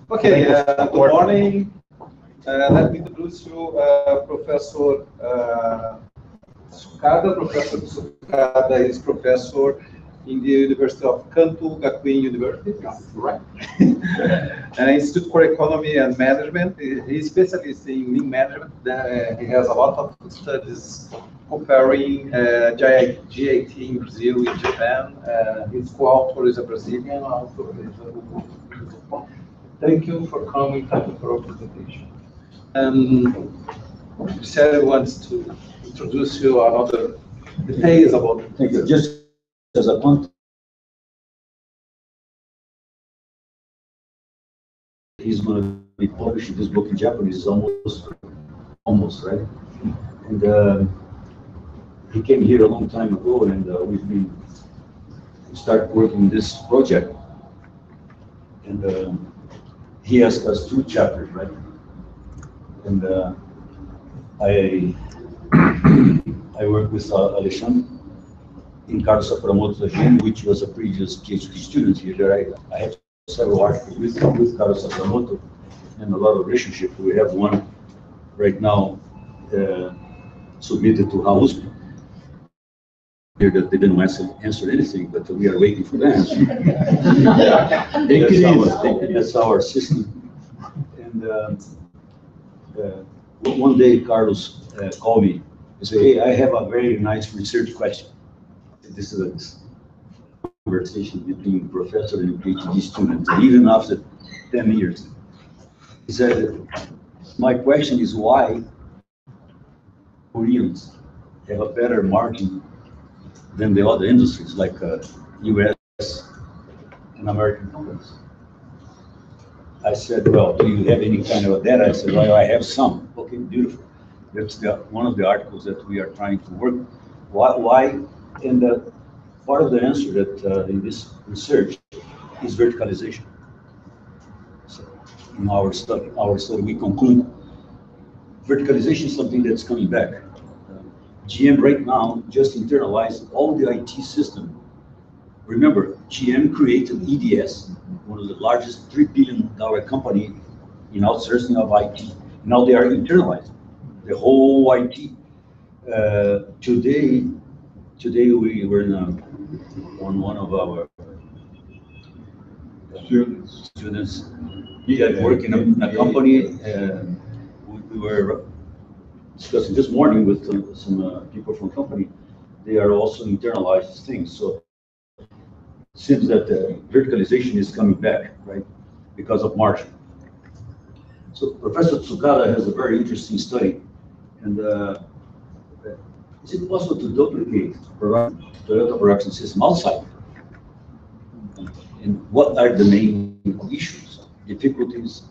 Okay, good morning. Let me introduce you Professor Tsukada. Professor Tsukada is professor in the University of Kanto Gakuin University, right? Institute for Economy and Management. He's specialist in lean management. He has a lot of studies comparing GIT in Brazil, in Japan. His co-author is a Brazilian author. Thank you for coming. Thank you for our presentation. Sarah wants to introduce you another details about. Thank you. Just as a context, he's going to be publishing this book in Japanese almost right. And he came here a long time ago, and we started working on this project. And he asked us 2 chapters, right? And I worked with Alexandre in Carlos Sakamoto's again, which was a previous PhD student here. I have several articles with Carlos Sakamoto and a lot of relationship. We have one right now submitted to House here that they didn't answer anything, but we are waiting for the answer. That's our system. And one day Carlos called me and said, "Hey, I have a very nice research question." This is a conversation between professor and PhD student, even after 10 years. He said, "My question is why Koreans have a better margin than the other industries like US and American companies." I said, "Well, do you have any kind of data?" I said, "Well, I have some." Okay, beautiful. That's one of the articles that we are trying to work. Why? And part of the answer that in this research is verticalization. So in our study, we conclude verticalization is something that's coming back. GM right now just internalized all the IT system. Remember, GM created EDS, one of the largest $3 billion company in outsourcing of IT. Now they are internalized, the whole IT. Today we were on one of our students working in a company. We were discussing this morning with some people from the company. They are also internalized things. So it seems that verticalization is coming back, right, because of margin. So Professor Tsukada has a very interesting study. And is it possible to duplicate Toyota production system outside? And what are the main issues, difficulties?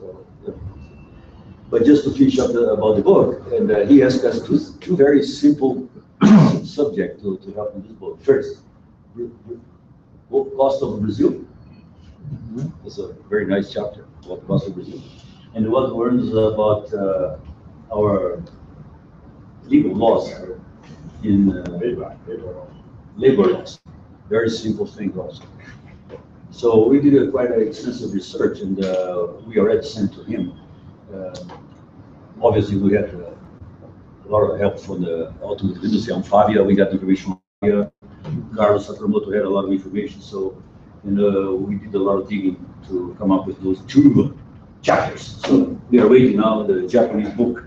But just to finish up about the book, and he asked us two very simple subjects to help in this book. First, what cost of Brazil? It's a very nice chapter about the cost of Brazil. And what learns about our legal laws in labor laws. Very simple thing also. So we did quite an extensive research, and we already sent to him. Obviously, we had a lot of help from the automotive industry. On Fabia, we got information on Fabia. Carlos Sakamoto had a lot of information. So, and we did a lot of digging to come up with those 2 chapters. So we are waiting now the Japanese book.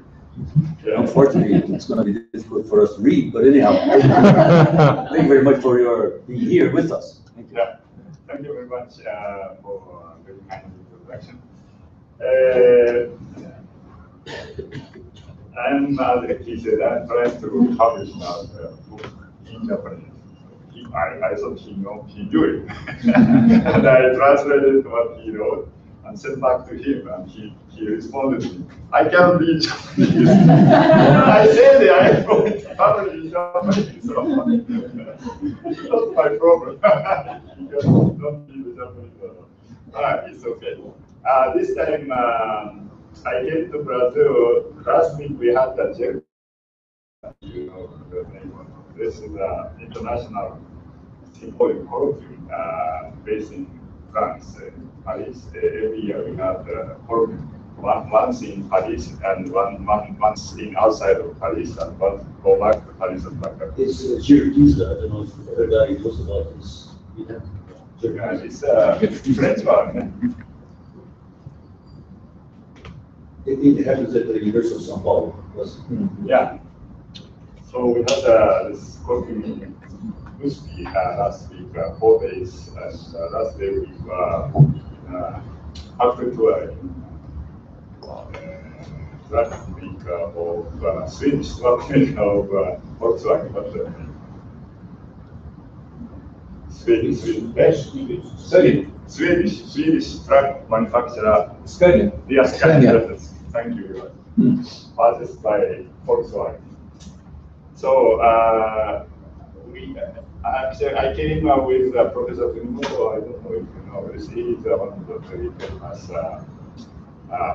Unfortunately, it's going to be difficult for us to read, but anyhow, thank you very much for your being here with us. Thank you. Yeah, thank you very much for very kind introduction. As he said, I'm trying to publish now the book in Japanese. I thought he knew it. And I translated what he wrote and sent back to him, and he responded to me, "I can't read Japanese." I said I'm going to publish in Japanese, so it's not my problem. You don't read the Japanese. It's okay. This time I came to Brazil. Last week we had the JEC. You know the name of this is an international symposium based in France, Paris. Every year we have one month in Paris and one month in outside of Paris, and one go back to Paris and back again. It's Pizza. I don't know if everybody knows about this. Yeah, it's French one. It happens at the University of São Paulo. Yeah. So we had this coffee whiskey last week, 4 days, and last day we after tour last week of Swedish workmen of Volkswagen, but Swedish truck manufacturer. Scania. Yes, Scania. Thank you. Purchased by Volkswagen. So actually I came with Professor Fumimoto. I don't know if you know this. He is one of the very famous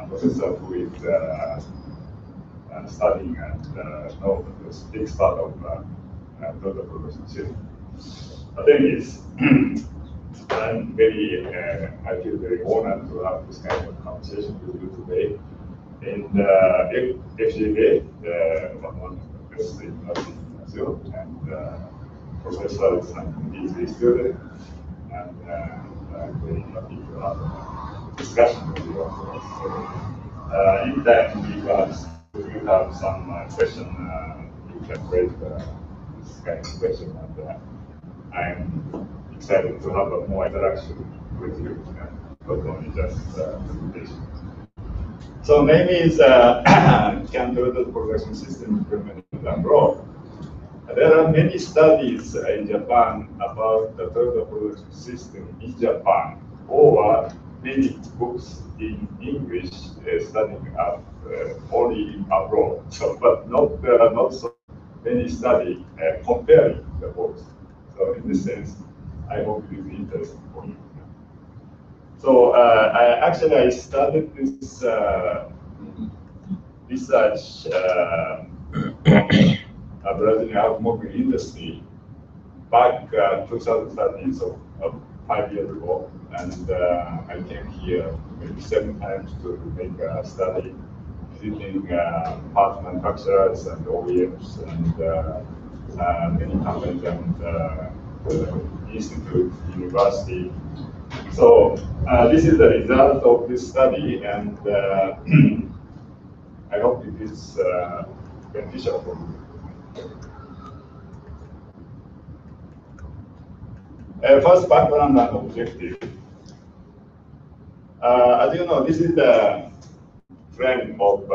professor who is studying and know the big part of total production system. The thing is, I'm very, I feel very honored to have this kind of conversation with you today. In FGA, one of the best universities in Brazil, and professor is an PhD student, and I'm very happy to have a discussion with you afterwards. So, in that, if you have some question, you can raise this kind of question, and I'm excited to have a more interaction with you, not only just presentation. So name is Can Total Production System Implemented abroad. There are many studies in Japan about the total production system in Japan, or many books in English studying only in abroad. So, but there are not so many studies comparing the books. So in this sense, I hope it is interesting for you. So I started this research Brazilian automobile industry back 2013, so 5 years ago, and I came here maybe 7 times to make a study, visiting parts manufacturers and OEMs and many companies and institute, university. So this is the result of this study, and I hope it is beneficial for you. First, background and objective. As you know, this is the trend of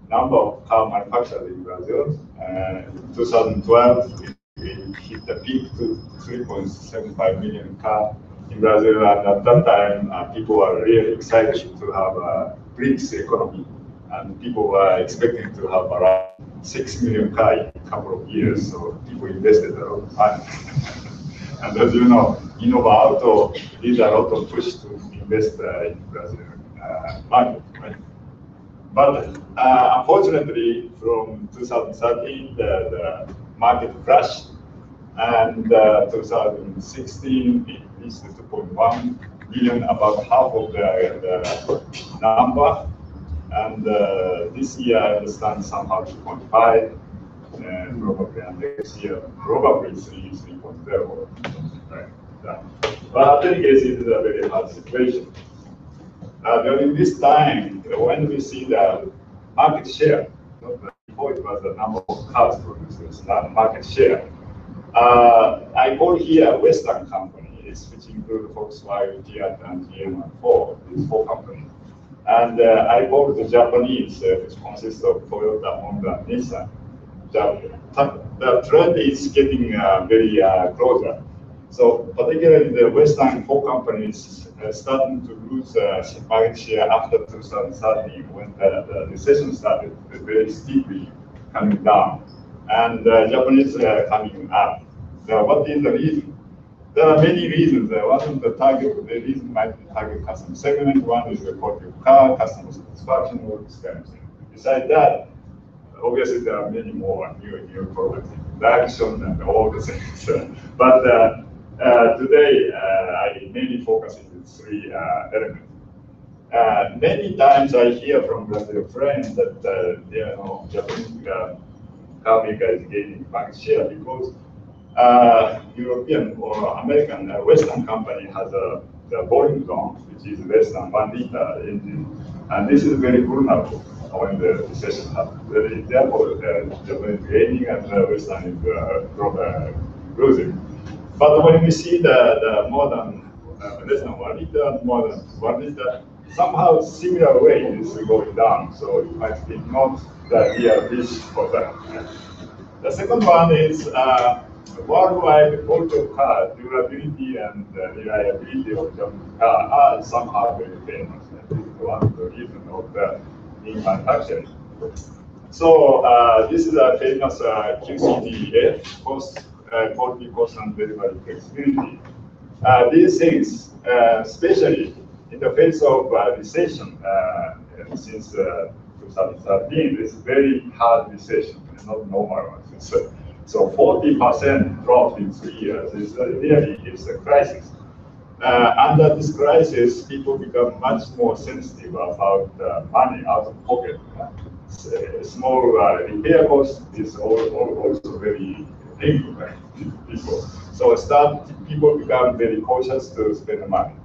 number of car manufacturers in Brazil. In 2012, we hit the peak to 3.75 million cars in Brazil, and at that time, people were really excited to have a BRICS economy, and people were expecting to have around 6 million cars in a couple of years, so people invested a lot of money. And as you know, Innova Auto did a lot of push to invest in Brazil market, right? But unfortunately, from 2013, the market crashed, and 2016 it reached 2.1 million, about half of the number. And this year, I understand somehow 2.5, probably, and next year probably 3.0. Right? Yeah. But in any case, it is a very hard situation. During this time, when we see the market share, before it was the number of cars produced, not market share. I call here Western companies, which include Volkswagen, Fiat, and GM and Ford, these 4 companies. And I call the Japanese, which consists of Toyota, Honda, and Nissan. The trend is getting very closer. So particularly the Western 4 companies starting to lose market share after 2013, when the recession started very steeply coming down, and Japanese are coming up. So what is the reason? There are many reasons. One of the reason might be target customer segment. One is the quality of car, customer satisfaction, all this kind of thing. Besides that, obviously there are many more new products, introduction, and all the things. But Today, I mainly focus on these three elements. Many times I hear from Brazilian friends that Japanese car maker is gaining market share because European or American Western company has the volume zone, which is less than 1 liter engine, and this is very vulnerable when the recession happens. Therefore, Japan is gaining and Western is losing. But when we see the more than less than 1 liter, more than 1 liter, somehow similar way is going down. So it might be not the real fish for that. The second one is worldwide auto car durability and reliability of Japanese car are somehow very famous. This is one of the reasons of the lean manufacturing. So this is a famous QCDF, quality, cost, and delivery flexibility. These things, especially in the face of recession since 2013, this is very hard recession, not normal one. So 40% drop in 3 years is really a crisis. Under this crisis, people become much more sensitive about money out of pocket. Small repair cost is also very painful to people. So people become very cautious to spend money.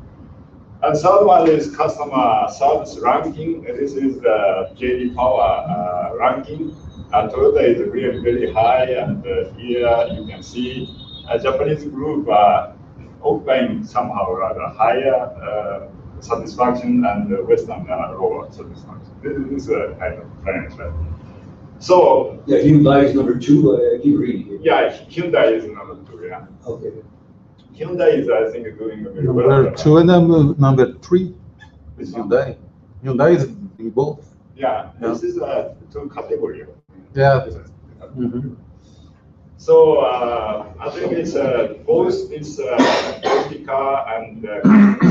And third one is customer service ranking. This is the JD Power ranking. Toyota is really very high, and here you can see a Japanese group occupying somehow rather higher satisfaction and Western lower satisfaction. This is a kind of trend. So yeah, Hyundai is number 2. I keep reading. Yeah, Hyundai is number 2. Yeah. Okay. Hyundai is, I think, doing very well. Number 2 and number 3 is Hyundai. Hyundai is in both. Yeah, this is a 2 category. Yeah. Mm-hmm. So I think it's both this quality car and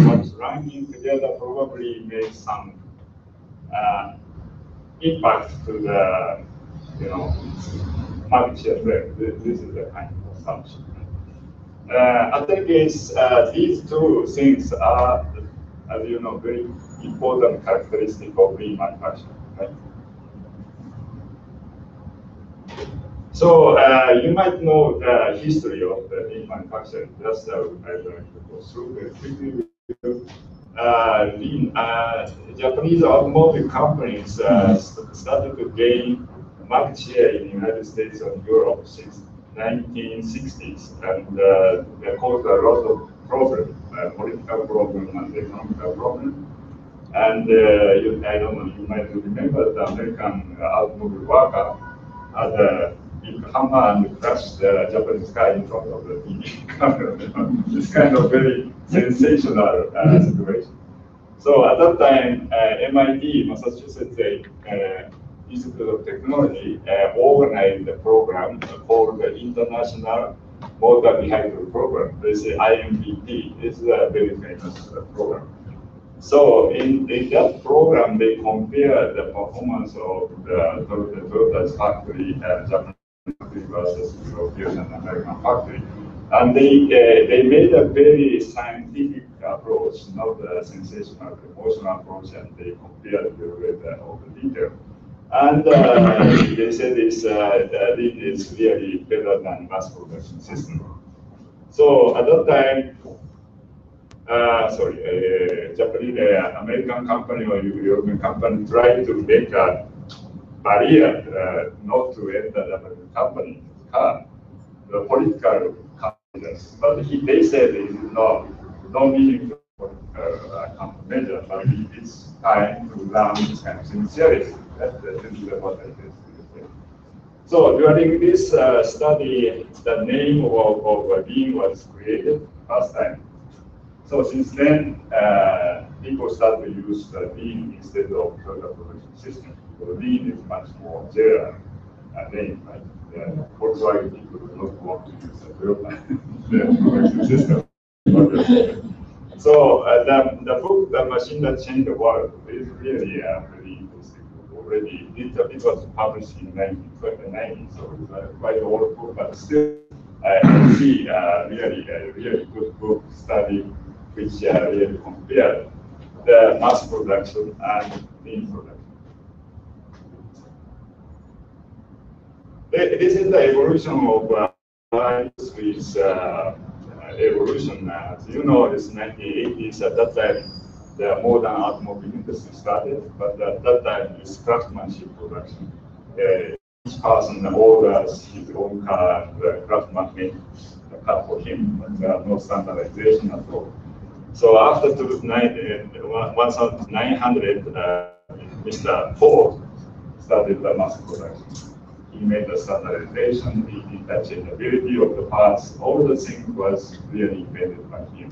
what's ranking together probably made some impact to the market share trend. This is the kind of assumption. I think it's these two things are, as you know, very important characteristic of lean manufacturing. Right? So you might know the history of the lean manufacturing. Just I'd like to go through very quickly with you. Japanese automotive companies started to gain market share in the United States and Europe since 1960s, and they caused a lot of problems, political problems and economical problems. And I don't know, you might remember the American automobile worker had a big hammer and crushed the Japanese car in front of the TV camera. It's kind of very sensational situation. So at that time, MIT, Massachusetts Institute of Technology, organized a program called the International Motor Vehicle Program. This is IMVP. This is a very famous program. So in that program, they compared the performance of the Toyota's factory, Japanese factory versus European and American factory. And they made a very scientific approach, not a sensational, emotional approach, and they compared with all the detail. And they said it's really better than mass production system. So at that time, Japanese, American company or European company tried to make a barrier not to enter the American company car, the political competence. But they said it is no meaningful measure, but it's time to learn this kind of thing seriously. That's what I guess. So during this study, the name of lean was created first time. So since then, people start to use lean instead of total production system. So lean is much more general name, right? Volkswagen people do not want to use the production system. So the book, The Machine That Changed the World, is really very interesting. Already, it was published in 1929, so it's quite old book, but still I see really good book study which really compare the mass production and lean production. This is the evolution of with evolution. As you know, it's 1980s. At that time, the modern automobile industry started, but at that time, it's craftsmanship production. Each person orders his own car, and the craftsman makes the car for him, but there are no standardization at all. So after 1900, Mr. Ford started the mass production. He made the standardization, the interchangeability of the parts, all the things was really invented by him.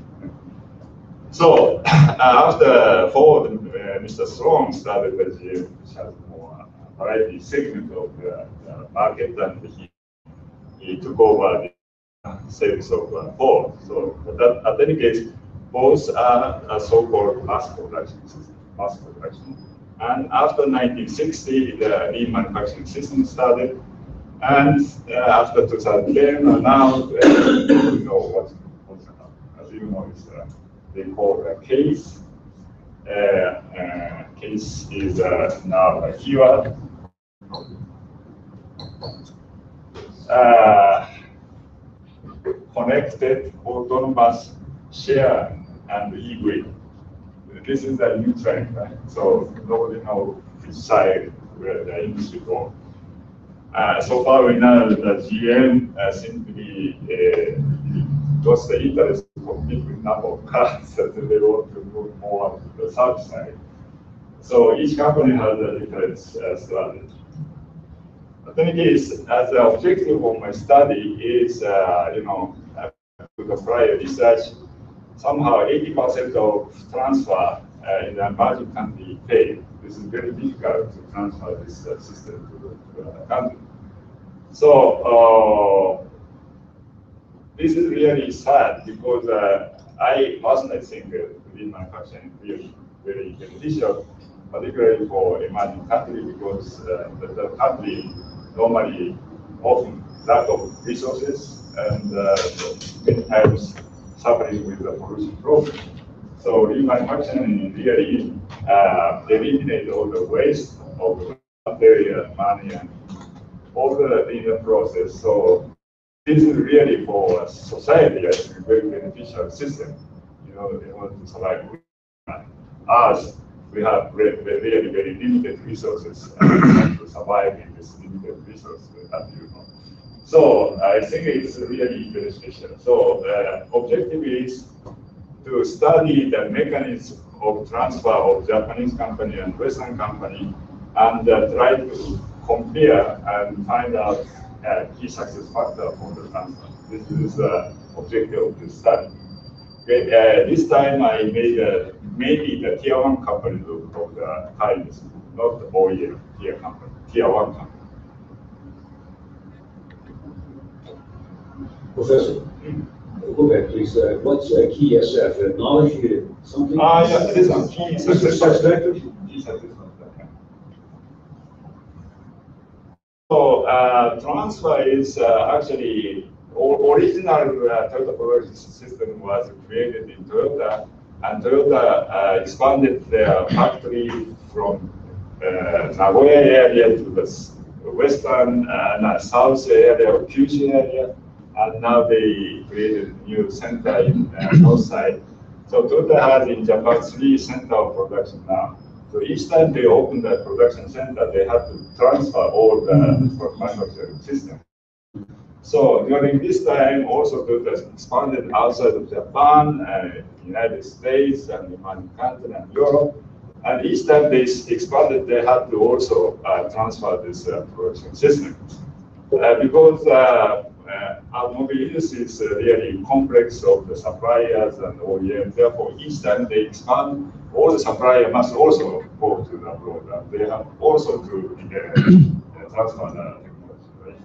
So after Ford, Mr. Strong started the GM, which has more variety segment of the market, and he took over the sales of Ford. So at any case, both are so-called mass production. And after 1960, the lean manufacturing system started. And after 2010, now you know what's happening. As you know, it's, they call it a case. Case is now a keyword. Connected, autonomous, shared, and e-grade. This is a new trend, right? So nobody knows which side where the industry goes. So far we know that GM seems to be just the interest to compete with number of cars that they want to move more to the south side. So each company has a different strategy. But in any case, as the objective of my study is, to the prior research, somehow 80% of transfer in the emerging country failed. This is very difficult to transfer this system to the country. So this is really sad because I personally think lean manufacturing is really very beneficial, particularly for emerging countries because the country normally often lack of resources and many times suffering with the pollution problem. So lean manufacturing really eliminate all the waste of material, money, and all the in the process. So this is really for society a very beneficial system. You know, they want to survive. Us, we have really very limited resources to survive in this limited resource that you know. So I think it's really beneficial. So objective is to study the mechanism of transfer of Japanese company and Western company and try to compare and find out key success factor for the transfer. This is the objective of the study. Okay, this time I made mainly the tier 1 company of the kindness, not the OEM tier company, tier 1 company. Professor, go back, please. What's key SF? Knowledge, something? Yeah, this is key success factor. So transfer is actually original Toyota production system was created in Toyota, and Toyota expanded their factory from Nagoya area to the western and south area of Kyushu area. And now they created a new center in north side. So Toyota has in Japan 3 centers of production now. So each time they open the production center, they have to transfer all the manufacturing system. So during this time, also Toyota expanded outside of Japan, United States, and the emerging country and Europe. And each time they expanded, they had to also transfer this production system. Because automobile industry is really complex of the suppliers and OEM. Therefore, each time they expand, all the suppliers must also go to the abroad. They have also to transfer the technology. Right?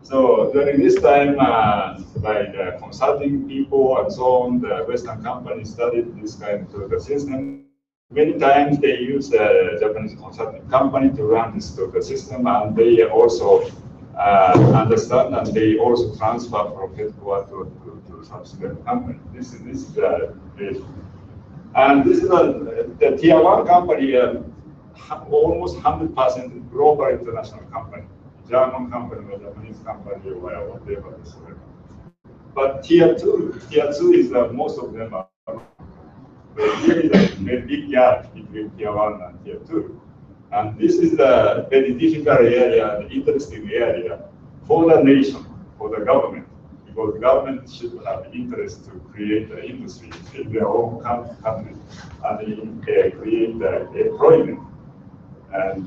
So during this time, by the consulting people and so on, the Western companies studied this kind of the system. Many times they use the Japanese consulting company to run this total system, and they also understand, and they also transfer from headquarters to subsidiary company. This is the basic. And this is the tier 1 company, almost 100% global international company, German company or Japanese company or whatever. But tier 2 is most of them are. There is a very big gap between tier 1 and tier 2. And this is the very difficult area, the interesting area for the nation, for the government, because the government should have interest to create the industry in their own country and create employment. And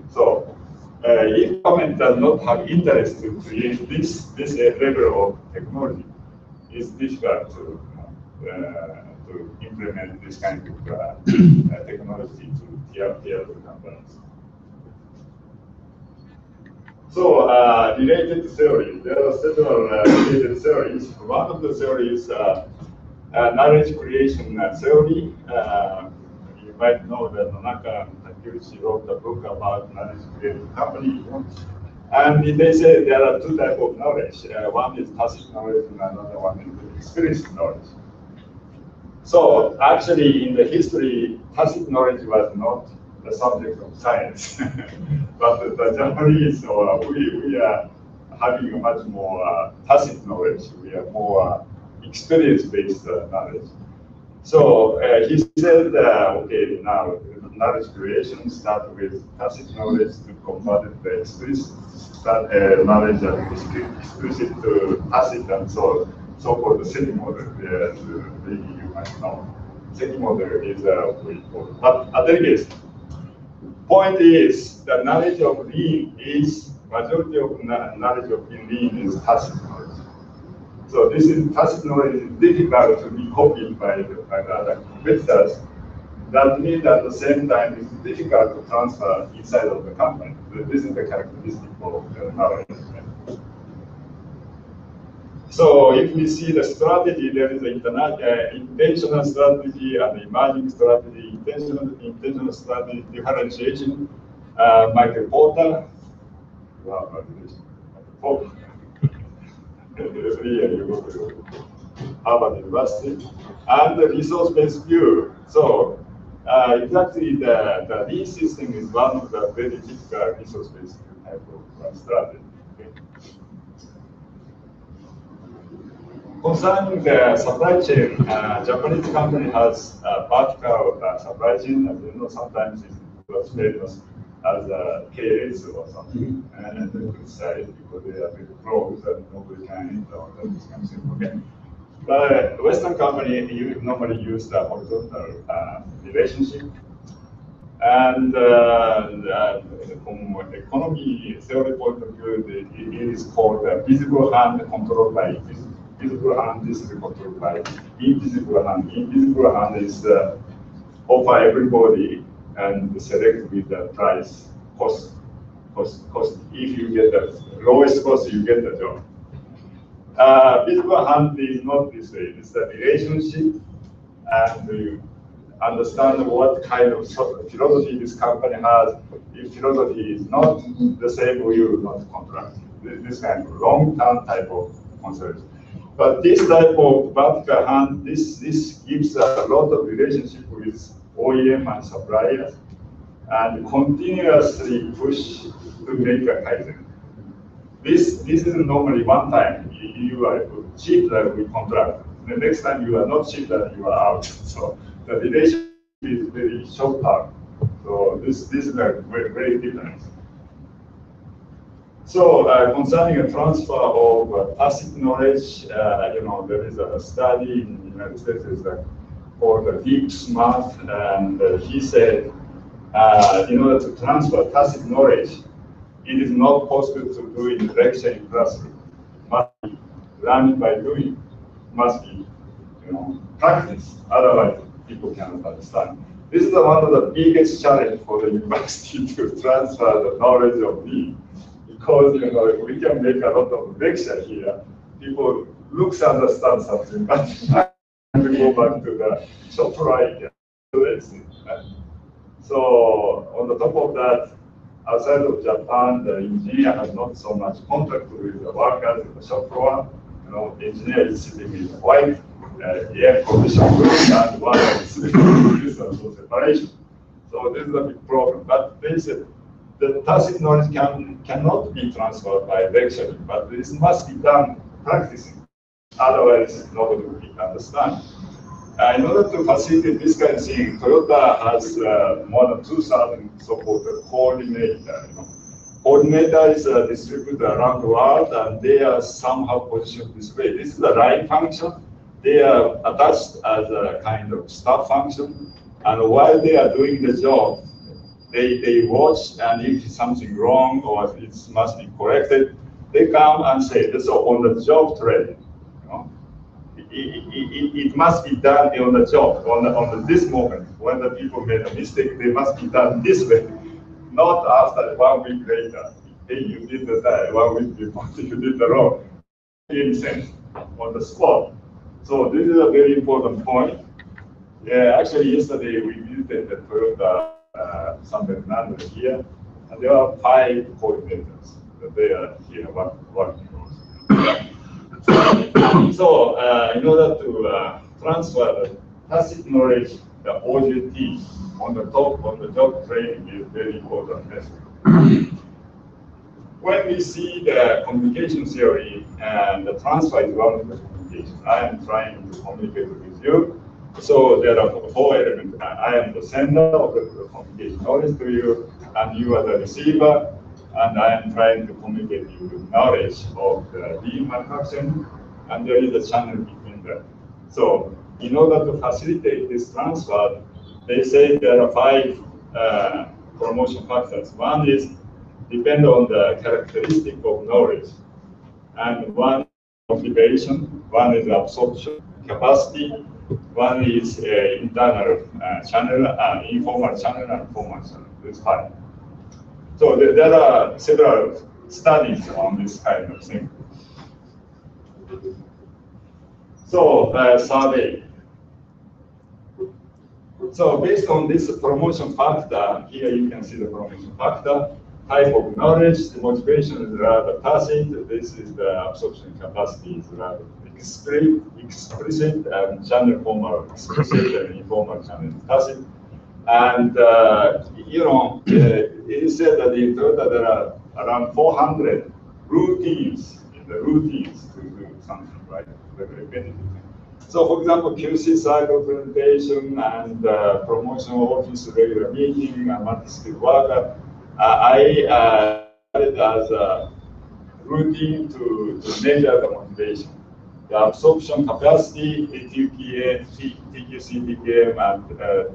so, if government does not have interest to create this level of technology, it's difficult to implement this kind of technology to tier 2 companies. So, related theory, there are several related theories. One of the theories, knowledge creation theory. You might know that Nonaka Takeuchi wrote a book about knowledge creating company. And they say there are 2 types of knowledge. One is tacit knowledge and another one is experience knowledge. So actually in the history, tacit knowledge was not the subject of science. But the Japanese, we are having a much more tacit knowledge. We are more experience-based knowledge. So he said, okay, now knowledge creation start with tacit knowledge to convert it to explicit knowledge and explicit to tacit, and so-called the second model. Maybe you might know. Second model is but at any case, point is the knowledge of lean is majority of knowledge of lean is tacit knowledge. So this is tacit knowledge is difficult to be copied by the other competitors. That means at the same time it's difficult to transfer inside of the company. This is the characteristic of the knowledge. So if we see the strategy, there is an intentional strategy and emerging strategy, intentional strategy, differentiation. Michael Porter, every year you go to Harvard University, and the resource-based view. So exactly the lean system is one of the very typical resource-based type of strategy. Okay. Concerning the supply chain, Japanese company has a vertical supply chain. As you know, sometimes it was famous as a KS or something, and the good side because they are very close and nobody can enter on this kind of thing. Okay. But Western company normally use the horizontal relationship, and from economy theory point of view, it is called visible hand controlled by visible hand. This is controlled by invisible hand. Invisible hand is offer everybody and select with the price cost. If you get the lowest cost, you get the job. Visible hand is not this way. It's the relationship, and you understand what kind of philosophy this company has. If philosophy is not the same, we will not contract. This kind of long-term type of concept. But this type of vertical hand, this gives a lot of relationship with OEM and suppliers, and continuously push to make a Kaizen. This is normally one time you are cheap that we contract. The next time you are not cheap that you are out. So the relationship is very short term. So this is very, very different. So concerning a transfer of tacit knowledge, there is a study in the United States called Deep Smart, and he said, in order to transfer tacit knowledge, it is not possible to do in lecture in classroom. Must be learning by doing. Must be, practice. Otherwise, people cannot understand. This is one of the biggest challenge for the university to transfer the knowledge of me, because we can make a lot of lecture here. People looks understand something, but we go back to the shop right. So on the top of that, outside of Japan, the engineer has not so much contact with the workers in the shop floor. You know, the engineer is sitting in white, air conditioned room, and one is no separation. So this is a big problem. But they said the tacit knowledge cannot be transferred by lecturing, but this must be done practicing. Otherwise, nobody will understand. In order to facilitate this kind of thing, Toyota has more than 2,000 so-called coordinator. You know. Coordinator is distributed around the world, and they are somehow positioned this way. This is the line function. They are attached as a kind of staff function, and while they are doing the job, they watch, and if something wrong or it must be corrected, they come and say, so on the job training. It must be done on the job, on this moment. When the people made a mistake, they must be done this way, not after 1 week later. Hey, you did that 1 week before you did the wrong. In sense, on the spot. So this is a very important point. Yeah, actually, yesterday we visited the Toyota San Fernando here, and there are 5 coordinators that they are here working on. So, in order to transfer the tacit knowledge, the OJT on the top of the job training is very important. When we see the communication theory, and the transfer is one of the communication, I am trying to communicate with you. So there are 4 elements. I am the sender of the communication knowledge to you, and you are the receiver. And I am trying to communicate you with knowledge of the lean manufacturing, and there is a channel between them. So in order to facilitate this transfer, they say there are 5 promotion factors. One is depend on the characteristic of knowledge, and one motivation, one is absorption capacity, one is internal channel, informal channel, and formal channel. It's 5. So there are several studies on this kind of thing. So survey. So based on this promotion factor, here you can see the promotion factor, type of knowledge, the motivation is rather tacit, this is the absorption capacity is rather explicit, and channel formal explicit, and informal channel tacit. And you know, it is said that in Toyota there are around 400 routines to do something, right? So, for example, QC cycle presentation and promotion office regular meeting and multi-skill worker, I added as a routine to measure the motivation. The absorption capacity, TQM, and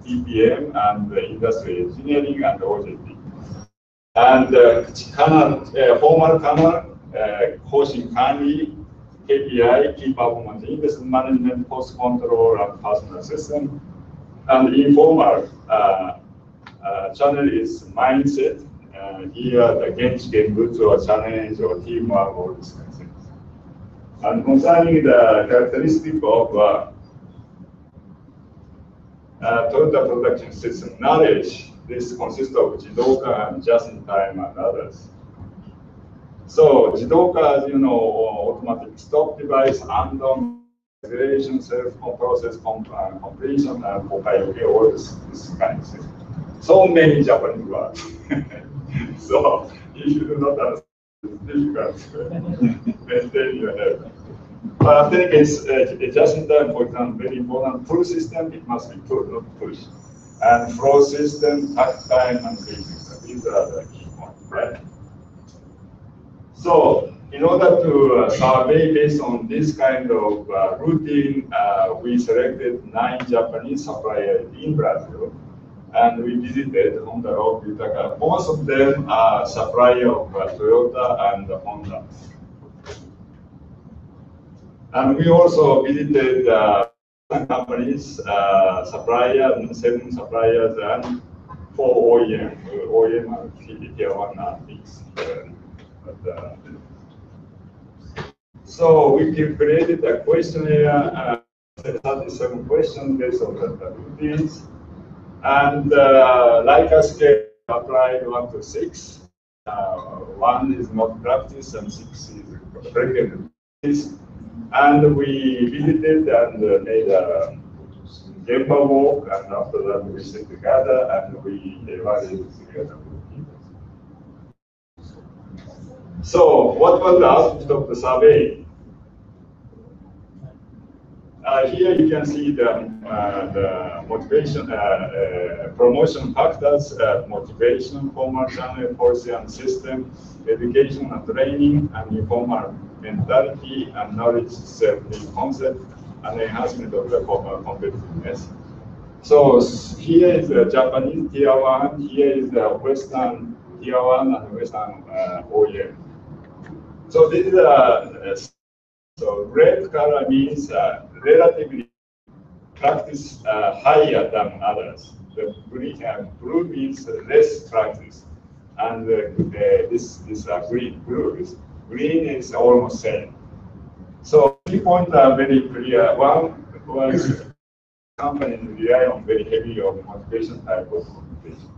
TPM, and industrial engineering, and OJT. And formal canal, Hoshin Kanri, KPI, key performance investment management, cost control, and personal system. And informal channel is mindset. Here, the Genchi Genbutsu or challenge or teamwork or this kind of things. And concerning the characteristic of Toyota production system knowledge, this consists of Jidoka and just-in-time and others. So Jidoka, as you know, automatic stop device, unknown acceleration, self-process completion, and Kokai, all this kind of thing. So many Japanese words. So if you do not understand, it's difficult. Maintain your head. But I think it's just in time, for example, very important. Pull system, it must be pull, not push. And flow system, takt time, and basic. These are the key points, right? So in order to survey based on this kind of routine, we selected 9 Japanese suppliers in Brazil. And we visited Honda Rock Yutaka. Most of them are supplier of Toyota and Honda. And we also visited companies, suppliers, 7 suppliers, and 4 OEM. OEM and tier 1 are fixed. So we created a questionnaire, 37 questions based on the routines. And like a scale applied 1 to 6, 1 is not practice and 6 is practice. And we visited and made a gemba walk, and after that we sit together and we evaluated together. So what was the output of the survey? Here you can see the motivation, promotion factors, motivation, formal channel, policy and system, education and training, and informal mentality and knowledge self-concept, and enhancement of the competitiveness. So here is the Japanese tier 1, here is the Western tier 1 and Western OEM. So this is so red color means relatively practice higher than others. The blue means less practice, and this green. Green is almost same. So key points are very clear. One was companies rely on very heavy on motivation type of motivation.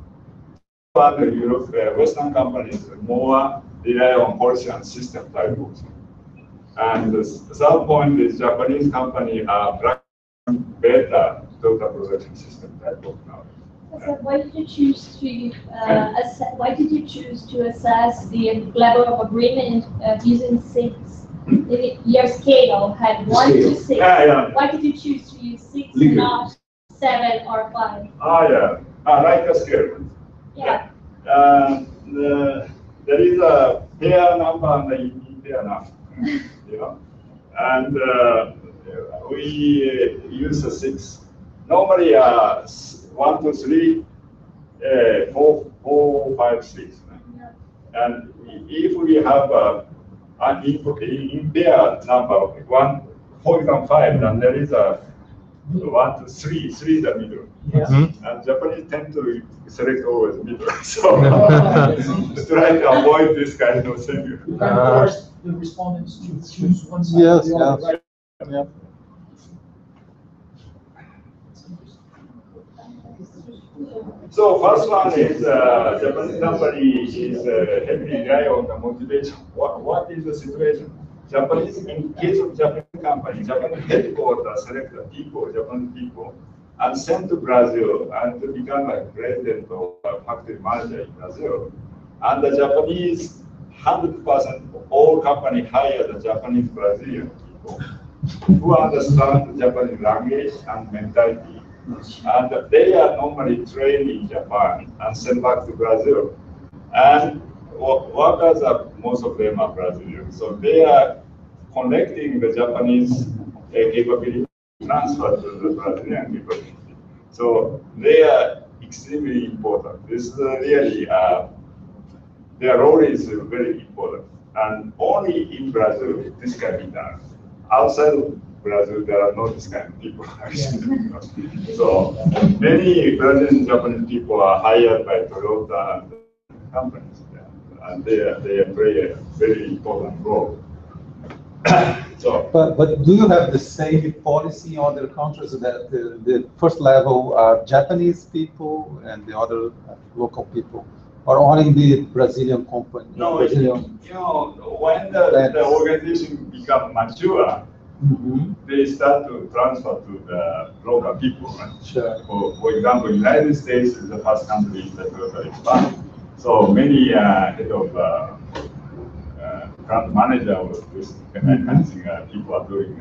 Other Europe, Western companies more rely on policy and system type of. And the third point is Japanese companies are practicing better total production system type of knowledge. So why did you choose to assess the level of agreement using 6? Your scale had 1 to 6. Yeah. Why did you choose to use 6 and not 7 or 5? I like the scale. Yeah. There is a pair number and the impair number. You know, and we use a 6. Normally, 1, 2, 3, 4, 5, 6. And if we have an impair number of 1, 4 and 5, then there is a 1 to 3, 3 the middle. Yeah. And Japanese tend to select always middle. So try to avoid this kind of thing. The respondents choose one side. Yes, or the other, right? yeah. So first one is Japanese company is heavily rely on the motivation. What is the situation? Japanese, in case of Japanese company, Japanese headquarters select the people, Japanese people, and send to Brazil and to become a president or a factory manager in Brazil. And the Japanese 100% all company hire the Japanese Brazilian people who understand the Japanese language and mentality. And they are normally trained in Japan and sent back to Brazil. And workers are, most of them are Brazilian. So they are connecting the Japanese capability transfer to the Brazilian capability. So they are extremely important. This is really, their role is very important. And only in Brazil, this can be done. Outside of Brazil, there are not this kind of people. So many Brazilian Japanese people are hired by Toyota and companies, and they play a very important role. So, but do you have the same policy in other countries that the first level are Japanese people and the other local people, or only the Brazilian company? No, Brazilian, you know, when the organization become mature, they start to transfer to the local people. Right? Sure. For example, United States is the first country that will expand. So many head of plant manager of this enhancing people are doing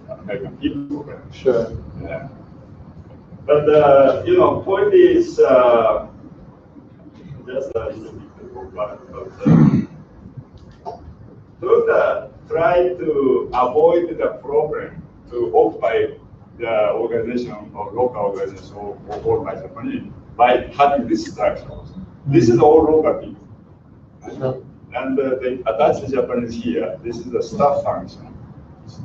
American people. Right? Sure. Yeah. But you know, point is just a little bit but try to avoid the problem to occupy the organization or local organization or by Japanese by having this structure. This is all local people. Sure. And they attach the Japanese here. This is the staff function.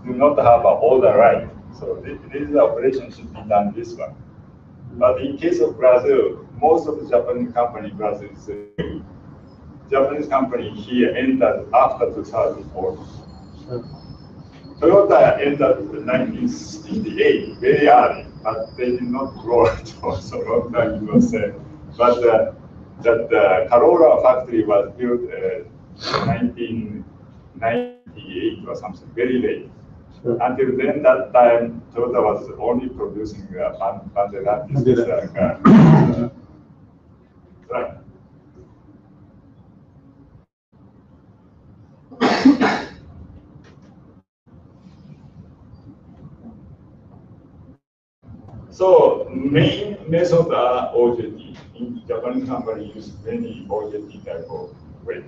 Do not have all the right. So this operation should be done this way. But in case of Brazil, most of the Japanese company in Brazil is Japanese company here entered after 2004. Sure. Toyota entered in 1968, very early, but they did not grow at all. So long time it was said. But that the Corolla factory was built 1998 or something, very late. Sure. Until then, that time, Toyota was only producing Banderantes car. Right. So main method are OJT. In Japanese company use many OJT type of way.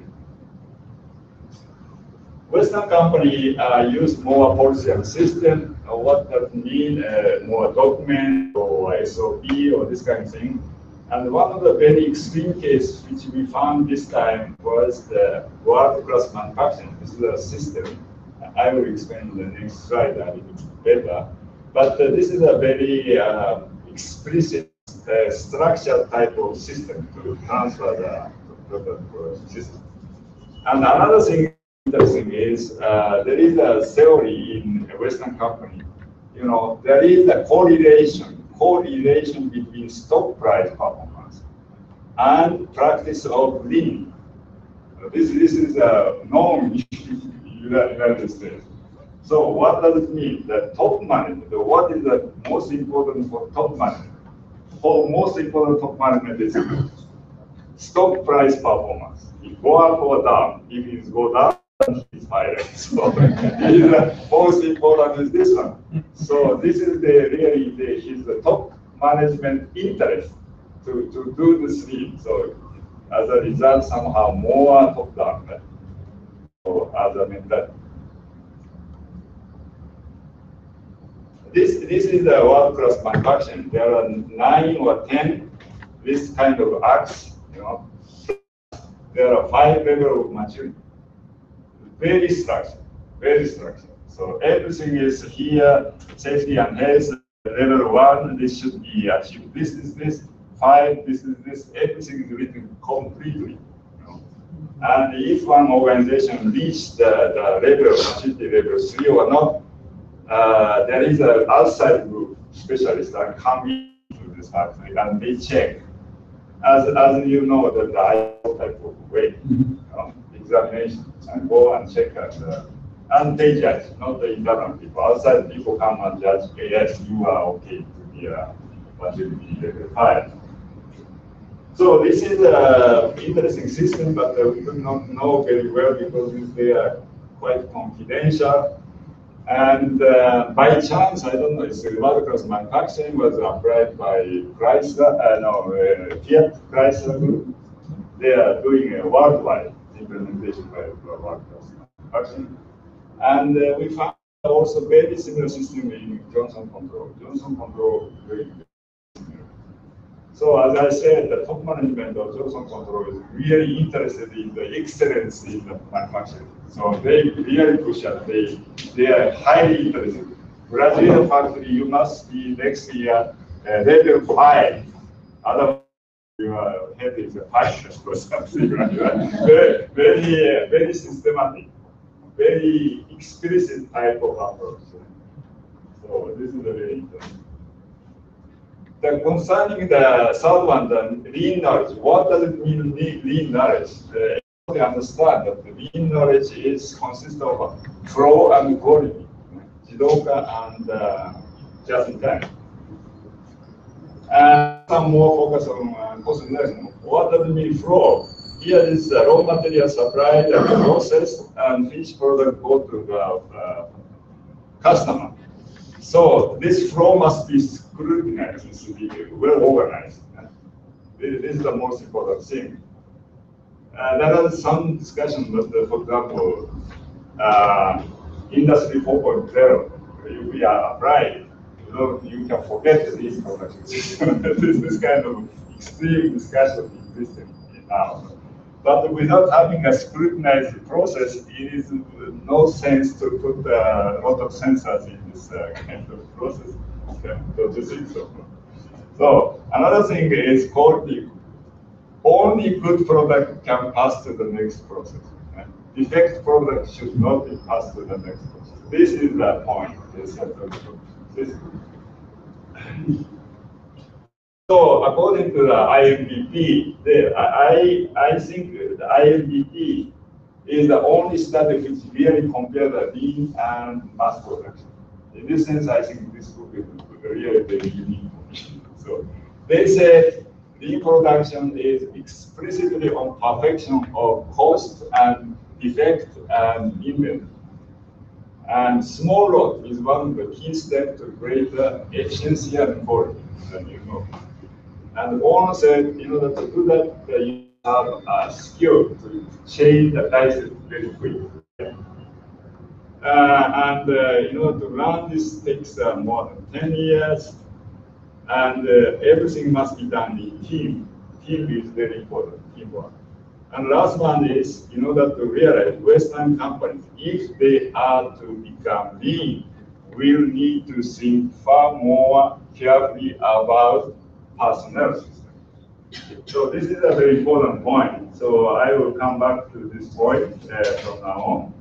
Western company use more policy and system. What does it mean? More document or SOP or this kind of thing. And one of the very extreme case which we found this time was the world-class manufacturing. This is a system. I will explain in the next slide a little bit better. But this is a very explicit structured type of system to transfer the system. And another thing interesting is there is a theory in a Western company. You know, there is a correlation between stock price performance and practice of lean. This is a known issue in the United States. So what does it mean? The top management, what is the most important for top management? For most important top management is stock price performance. It go up or down. If it go down, it's fired. So the most important is this one. So this is the top management interest to do this lean. So as a result, somehow more top down. So as a method. This is the world-class manufacturing. There are 9 or 10 this kind of acts. You know, there are 5 levels of maturity. Very structured, very structured. So everything is here. Safety and health level 1. This should be achieved. This is this. 5. This is this. Everything is written completely. You know? And if one organization reaches the level of maturity level 3 or not. There is an outside group specialist that come into this factory and they check. As you know, the IO type of way, examination, and go and check and they judge, not the internal people. Outside people come and judge, yes, you are okay to be facility level 5. So this is an interesting system, but we do not know very well because they are quite confidential. And by chance, I don't know, it's world-class manufacturing was applied by Chrysler, Fiat Chrysler Group. They are doing a worldwide implementation by world-class manufacturing. And we found also very similar system in Johnson Control. Johnson Control very similar. So as I said, the top management of Johnson Control is really interested in the excellence in the manufacturing. So they really push it. They are highly interested. Brazilian factory, you must be next year level 5. Otherwise, your head is a pilot or something like that. Very systematic, very explicit type of approach. So this is very interesting. Concerning the third one, the lean knowledge, what does it mean, lean knowledge? We understand that the lean knowledge consists of flow and quality, jidoka and just in time. And some more focus on cost reduction. What does it mean flow? Here is the raw material supplied and processed and finished product go to the customer. So this flow must be scrutinized, it should be well organized. This is the most important thing. There are some discussion, but for example, Industry 4.0, if we are applied, you can forget these products. This kind of extreme discussion existing now. But without having a scrutinized process, it is no sense to put a lot of sensors in this kind of process. Don't you think so? So another thing is quality. Only good product can pass to the next process. Defect product should not be passed to the next process. This is the point. This So according to the IMBP, I think the IMBP is the only study which really compares the lean and mass production. In this sense, I think this book is really very unique for me. So they say lean production is explicitly on perfection of cost and defect and inventory. And small lot is one of the key steps to greater efficiency and quality. And the owner said, in order to do that, you have a skill to change the dice very quickly. In order to run this takes more than 10 years, and everything must be done in team. Team is very important, teamwork. And last one is, in order to realize Western companies, if they are to become lean, will need to think far more carefully about personnel system. So this is a very important point. So I will come back to this point from now on.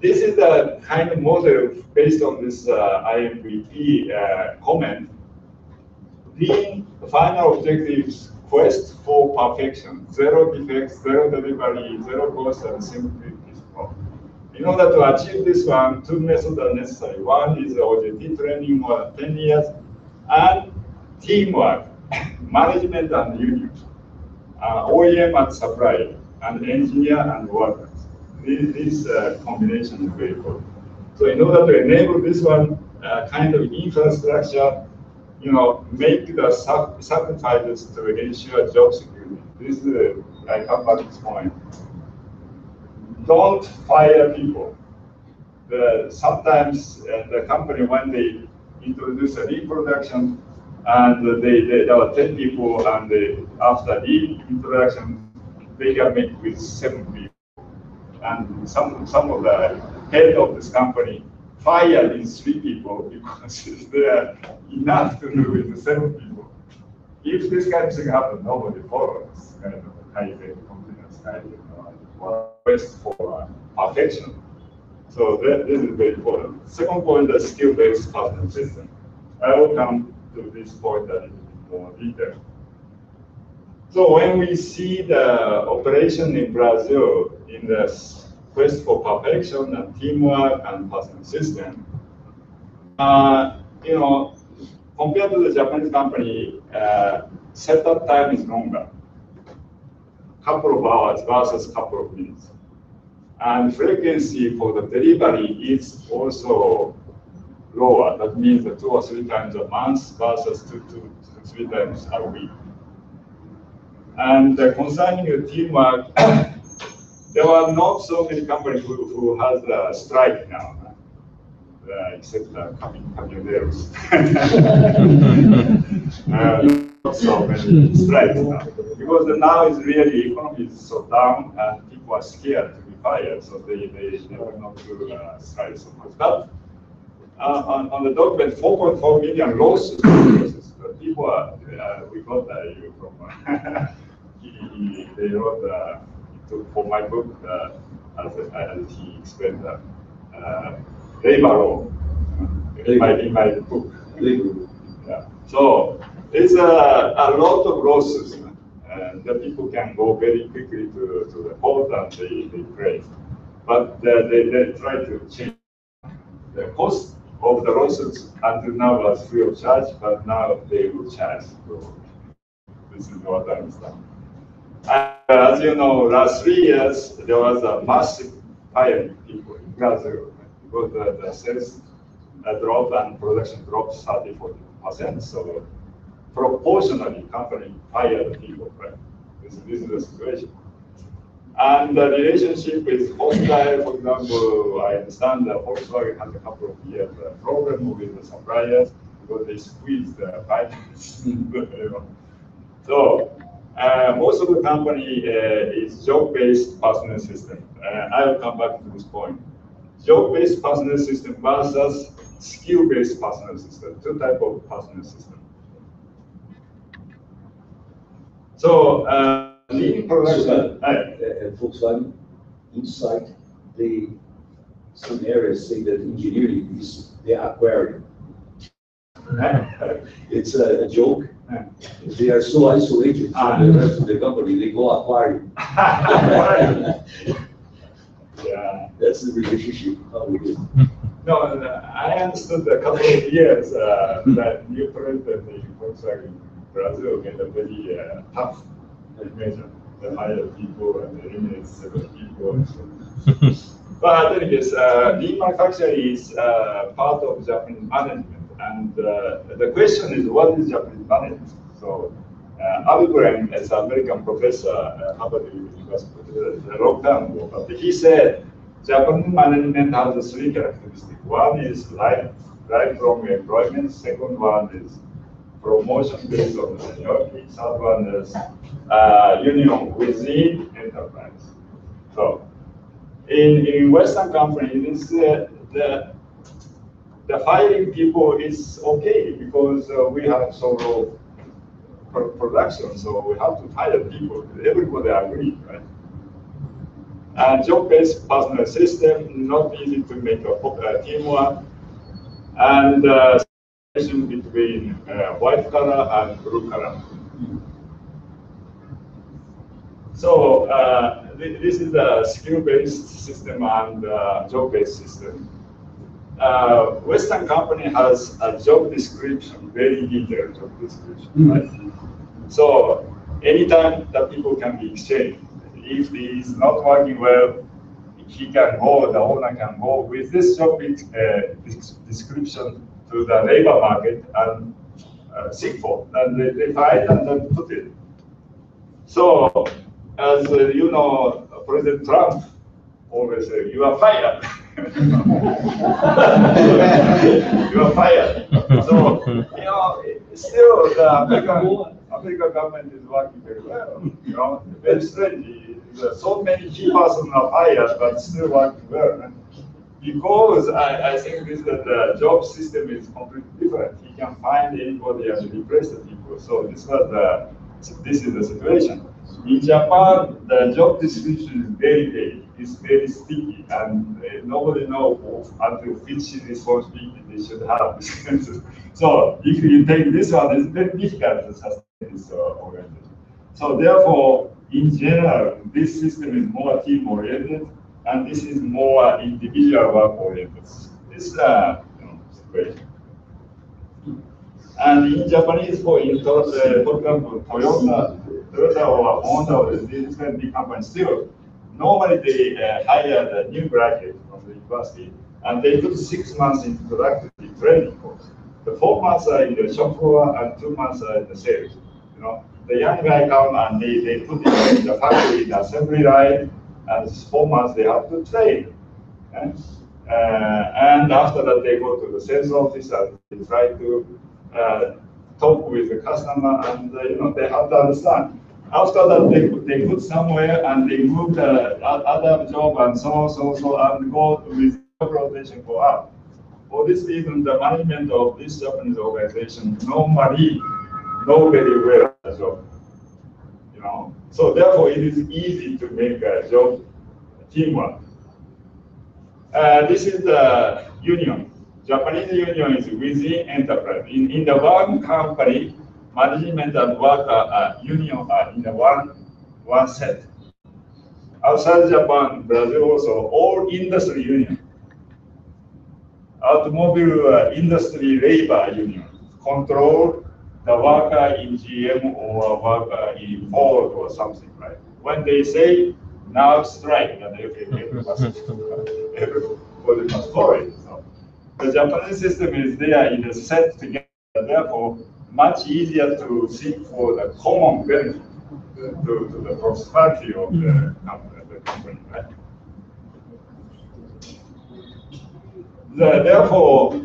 This is the kind of model based on this IMBP comment. Lean final objectives quest for perfection, zero defects, zero delivery, zero cost, and simplicity. In order to achieve this one, two methods are necessary. One is OJT training more than 10 years, and teamwork, management and union, OEM and supplier, and engineer and workers. This combination is very important. So in order to enable this one kind of infrastructure, make the sacrifices to ensure job security. This is, I come back to this point. Don't fire people. Sometimes the company, when they introduce a reproduction, and there are 10 people, and after the introduction, they can make with 7 people. And some of the head of this company fire these 3 people because they are enough to do with the 7 people. If this kind of thing happens, nobody follows kind of high-tech confidence kind of quest for perfection. So this is very important. Second point, the skill-based partner system. I will come to this point a little bit more detail. So when we see the operation in Brazil in the quest for perfection and teamwork and partner system, compared to the Japanese company, setup time is longer. Couple of hours versus couple of minutes. And frequency for the delivery is also lower. That means 2 or 3 times a month versus 2 to 3 times a week. And concerning the teamwork, there are not so many companies who has a strike now, except camioneros. Not so many strikes now, because now is really economy is so down and people are scared to be fired, so they will not do strike so much. But on the document, 4.4 million lawsuits. People are, we got that from. They wrote for my book as he explained labor law in my book. Yeah. So there's a lot of lawsuits, and the people can go very quickly to the court and they pray. But they try to change the cost of the lawsuits until now was free of charge, but now they will charge. So this is what I understand. As you know, last 3 years, there was a massive firing people in Brazil because the sales dropped and production dropped 30–40%. So proportionally, company fired people, right? This is the situation. And the relationship is hostile. For example, I understand that Volkswagen has a couple of years problem with the suppliers because they squeeze the finance. So most of the company is job-based personnel system. I will come back to this point. Job-based personnel system versus skill-based personnel system, 2 types of personnel system. So, lean production. At Volkswagen, inside, some areas say that engineering is the aquarium. It's a joke. They are so isolated from the rest of the company, they go aquarium. Yeah. That's the relationship, how we do. No, I understood a couple of years that new president in Volkswagen Brazil made a very tough measure to hire people and eliminate several people. But anyways, lean manufacturing is part of Japanese management, and the question is, what is Japanese management? So, Abu Ghraib is an American professor at Harvard University, a long time ago, but he said Japanese management has three characteristics. One is lifelong employment. Second one is promotion based on seniority. Third one is union within enterprise. So, in Western companies, the hiring people is okay because we have so low production, so we have to hire people. Everybody agrees, right? And job-based personal system, not easy to make a teamwork, and separation between white collar and blue collar. So this is a skill-based system and job-based system. Western company has a job description, very detailed job description, right? So anytime that people can be exchanged. If he is not working well, he can go, the owner can go with this job description to the labor market and seek for, and they find and then put it. So, as you know, President Trump always said, "You are fired." You are fired. So, you know, still the American government is working very well. You know, very strange. So many key persons are fired, but still working well. Because I think the job system is completely different. He can find anybody and replace the people. So this is the situation. In Japan, the job description is very vague. It's very sticky, and nobody knows until which responsibility they should have. So if you take this one, it's very difficult to sustain this organization. So therefore, in general, this system is more team-oriented, and this is more individual work-oriented. This situation. And in Japanese, for example, Toyota or Honda or these kind of big companies still, normally they hire the new graduate from the university, and they put 6 months into productive training course. The 4 months are in the shop floor, and 2 months are in the sales. You know, the young guy come and they put it in the factory, the assembly line, and 4 months they have to train. And after that, they go to the sales office and they try to talk with the customer, and you know, they have to understand. After that, they put somewhere and they move the other job and so and go with rotation go up. For this reason, the management of this Japanese organization normally know very well the job. You know, so therefore it is easy to make a job teamwork. This is the union. Japanese union is within enterprise. In the one company, management and worker union are in the one set. Outside Japan, Brazil also, all industry union. Automobile industry labor union control the worker in GM or worker in Ford or something, right? When they say now strike, and everybody must follow it. So the Japanese system is there in the set together, therefore much easier to seek for the common benefit to the prosperity of the company, right? Therefore,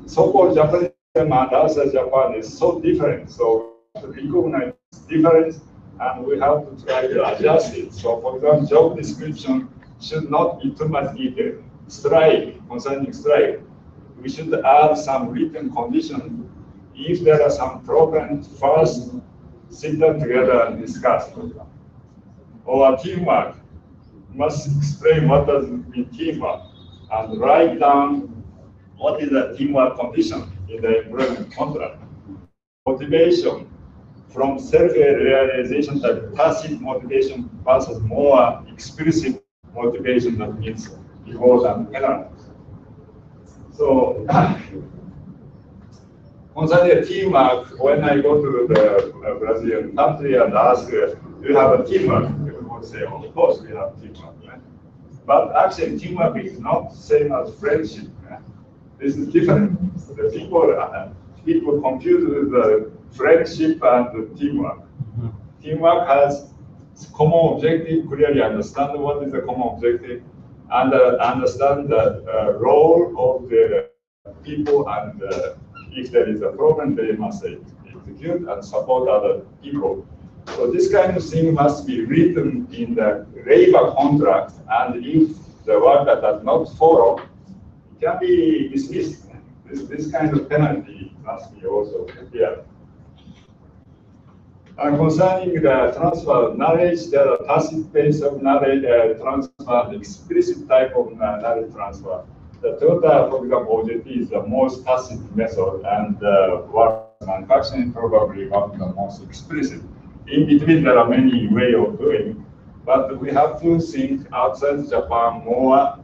so-called Japanese system and outside Japan is so different. So we have to recognize difference, and we have to try to adjust it. So, for example, job description should not be too much detailed. Concerning strike, we should add some written condition. If there are some problems, first sit down together and discuss. Or teamwork, must explain what does it mean teamwork, and write down what is the teamwork condition. in the employment contract. Motivation from self-realization type tacit motivation versus more explicit motivation that means reward and penalty. So concerning teamwork, when I go to the Brazilian country and ask, do you have a teamwork? People would say, of course we have teamwork. Right? But actually teamwork is not same as friendship. Right? This is different. The people confuse with the friendship and the teamwork. Teamwork has common objective, clearly understand what is the common objective, and understand the role of the people, and if there is a problem, they must execute and support other people. So this kind of thing must be written in the labor contract, and if the worker does not follow, it can be dismissed. This kind of penalty must be also prepared. Concerning the transfer of knowledge, there are tacit base of knowledge transfer, explicit type of knowledge transfer. The Toyota, for example, OJT is the most tacit method, and work manufacturing probably one of the most explicit. In between, there are many ways of doing, but we have to think outside Japan more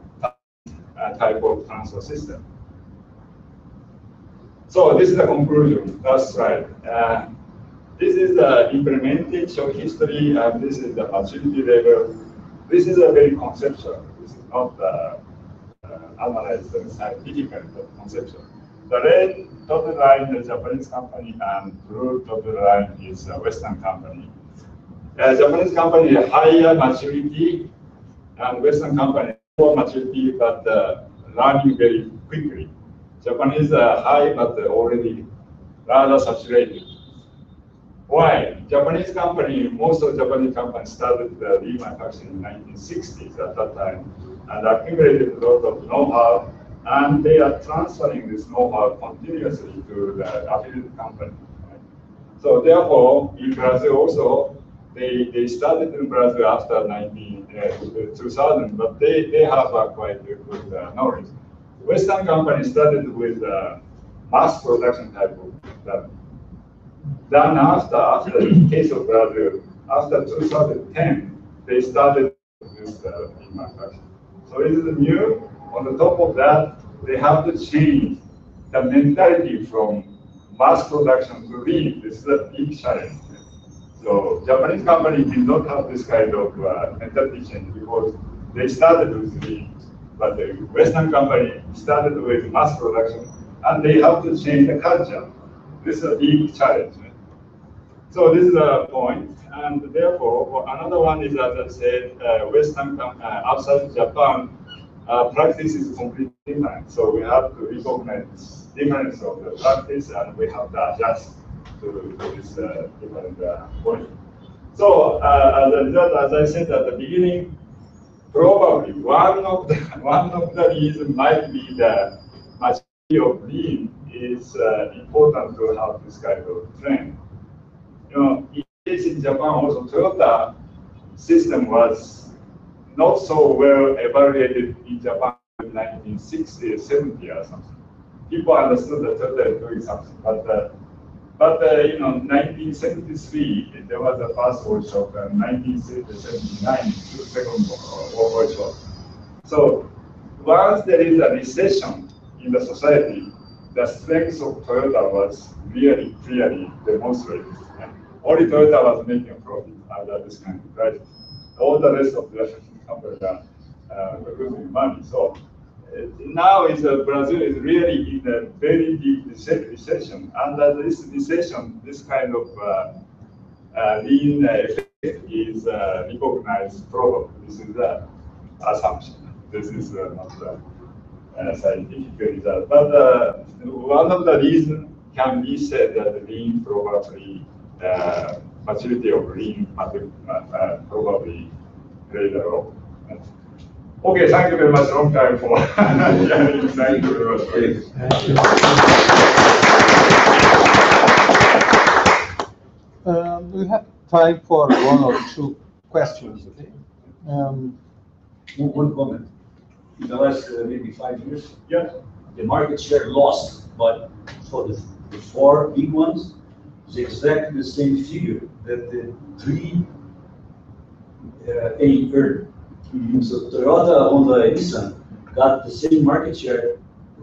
type of transfer system. So this is the conclusion. That's right. This is the implementation history, and this is the maturity level. This is a very conceptual. This is not analyzed scientific, but conceptual. The red dotted line is a Japanese company, and blue dotted line is a Western company. Japanese company is higher maturity, and Western company lower maturity, but learning very quickly. Japanese are high, but already rather saturated. Why? Japanese company, most of Japanese companies started lean manufacturing in the 1960s at that time, and accumulated a lot of know-how, and they are transferring this know-how continuously to the affiliate company. Right? So therefore, in Brazil also, they started in Brazil after 2000, but they have quite good knowledge. Western companies started with mass production type of that. Then after the case of Brazil, after 2010, they started with lean manufacturing. So it is new. On the top of that, they have to change the mentality from mass production to lean. This is a big challenge. So Japanese company did not have this kind of mentality change because they started with lean. But the Western company started with mass production, and they have to change the culture. This is a big challenge. So this is a point, and therefore another one is, as I said, Western outside Japan, practice is completely different. So we have to recognize difference of the practice, and we have to adjust to this different point. So as a result, as I said at the beginning, probably one of the reasons might be the maturity of lean is important to have this kind of trend. You know, in case in Japan also, Toyota system was not so well evaluated in Japan in 1960 or 70 or something. People understood that Toyota is doing something, but you know, 1973 there was a first workshop, and 1979 the second workshop. So once there is a recession in the society, the strength of Toyota was really clearly demonstrated. Only Toyota was making a profit under this kind of crisis. All the rest of the companies are losing money. So now Brazil is really in a very deep recession. Under this recession, this kind of lean effect is recognized probably. This is the assumption. This is not scientific result. But one of the reasons can be said that lean probably maturity of lean probably played a role. Okay, thank you very much. Long time for hearing. Thank you very much. Thank you. We have time for one or two questions. Okay. One comment. In the last maybe 5 years, Yeah. the market share lost, but So the four big ones is exactly the same figure that the three A earned. So Toyota, Honda, and Nissan got the same market share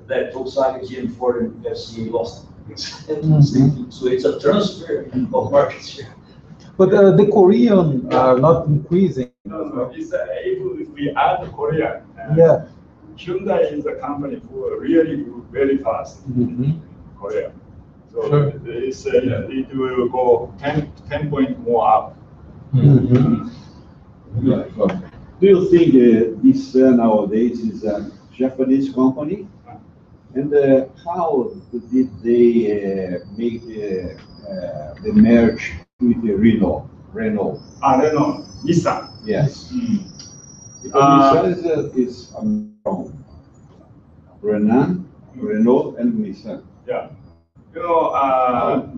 that Volkswagen, GM, Ford, and FCA lost. Exactly the same thing. So it's a transfer of market share. But the Korean are not increasing. No, it's able if we add Korea. Yeah. Hyundai is a company who really grew very fast in Korea. So Sure. it's, it will go 10 point more up. Do you think Nissan nowadays is a Japanese company? And how did they make the merge with the Renault? Renault, Nissan. Yes. Because Nissan is Renault and Nissan. Yeah. You know,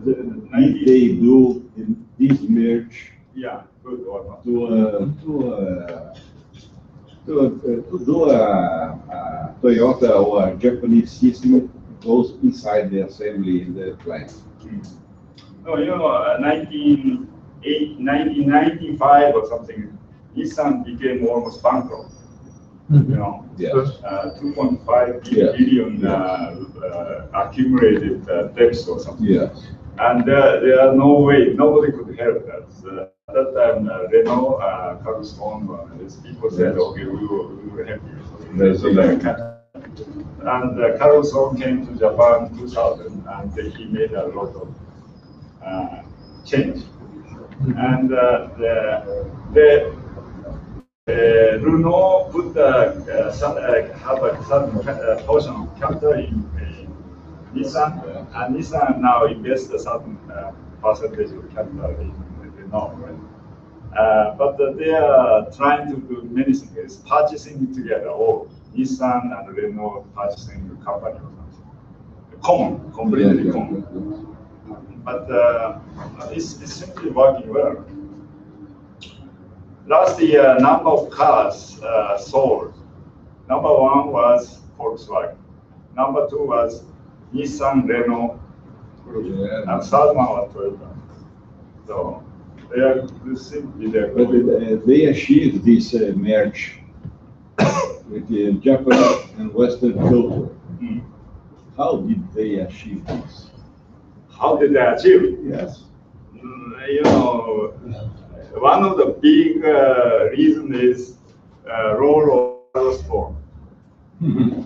Did they do this merge? Yeah, good or not? To do a Toyota or a Japanese system goes inside the assembly in the plant. No, you know, 1995 or something, Nissan became almost bankrupt. You know, Yes. 2.5 billion accumulated debts or something. Yes. And there are no way, nobody could help that. At that time, Renault, Carlos Ghosn, these people said, okay, we will help you. So and Carlos Ghosn came to Japan in 2000, and he made a lot of change. And Renault put have a certain portion of capital in Nissan, and Nissan now invests a certain percentage of capital in Renault, right? But they are trying to do many things, purchasing together, or Nissan and Renault purchasing the company or something. Completely common. But it's simply working well. Last year, number of cars sold. Number one was Volkswagen. Number two was Nissan, Renault, and third one was Toyota. So they are simply there. But they achieved this merge with the Japanese and Western culture. How did they achieve this? How did they achieve? Yes. You know, one of the big reasons is role of Carlos Ghosn.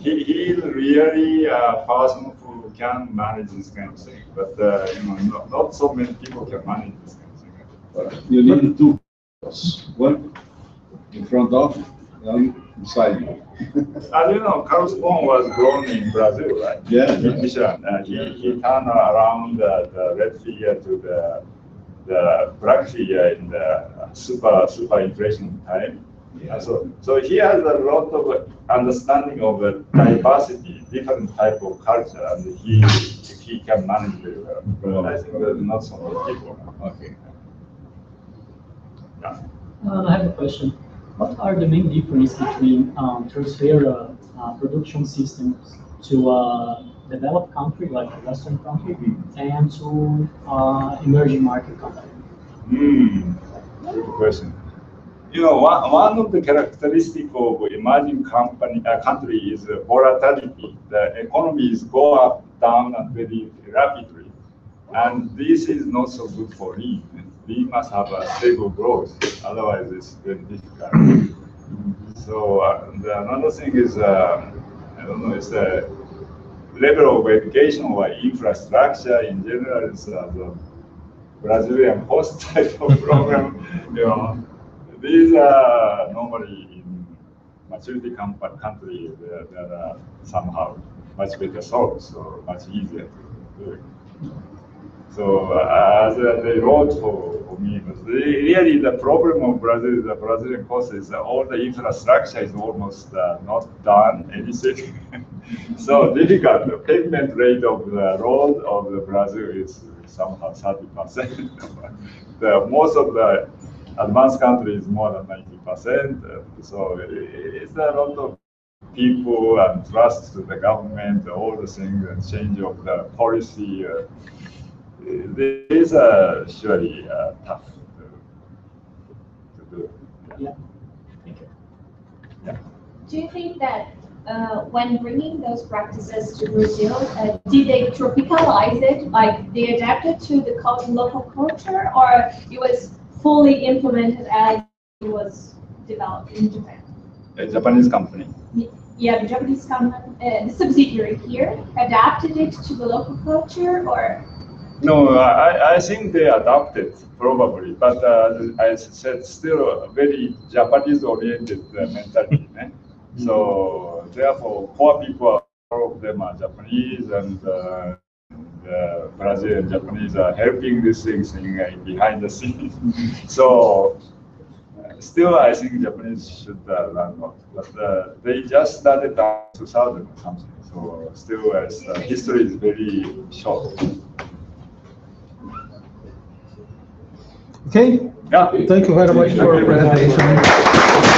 He is really a person who can manage this kind of thing, but you know, not so many people can manage this kind of thing. You need two cars, one in front of, one beside you. And you know, Carlos Ghosn was born in Brazil, right? Yeah. He turned around the red figure to the black figure in the super inflation time. Yeah. So he has a lot of understanding of diversity, different type of culture, and he can manage very well. But I think there's not so many people. Okay. Yeah. I have a question. What are the main differences between transfer production systems to a developed country like a Western country and to emerging market country? Good question. You know, one of the characteristics of emerging country is volatility. The economies go up, down, and very rapidly. And this is not so good for me. We must have a stable growth, otherwise it's very difficult. So another thing is, I don't know, it's the level of education or infrastructure in general is the Brazilian post type of program. You know, these are normally in maturity country that are somehow much better solved, so much easier to do it. So as they wrote for me, but really the problem of Brazil is the Brazilian coast is that all the infrastructure is almost not done anything. So difficult. The pavement rate of the road of the Brazil is somehow 30%. Most of the advanced countries more than 90%. So it's a lot of people and trust to the government, all the things, and change of the policy. There is surely tough to do. Yeah. Thank you. Yeah. Do you think that when bringing those practices to Brazil, did they tropicalize it, like they adapted to the local culture, or it was fully implemented as it was developed in Japan? A Japanese company. Yeah, the Japanese company, the subsidiary here, adapted it to the local culture, or? No, I think they adopted probably, but as I said, still a very Japanese-oriented mentality. So therefore, poor people, all of them are Japanese, and Brazil and Japanese are helping these things behind the scenes. So still, I think Japanese should learn more, but they just started in 2000 or something. So still, history is very short. Okay. Yeah. Thank you very much for your presentation.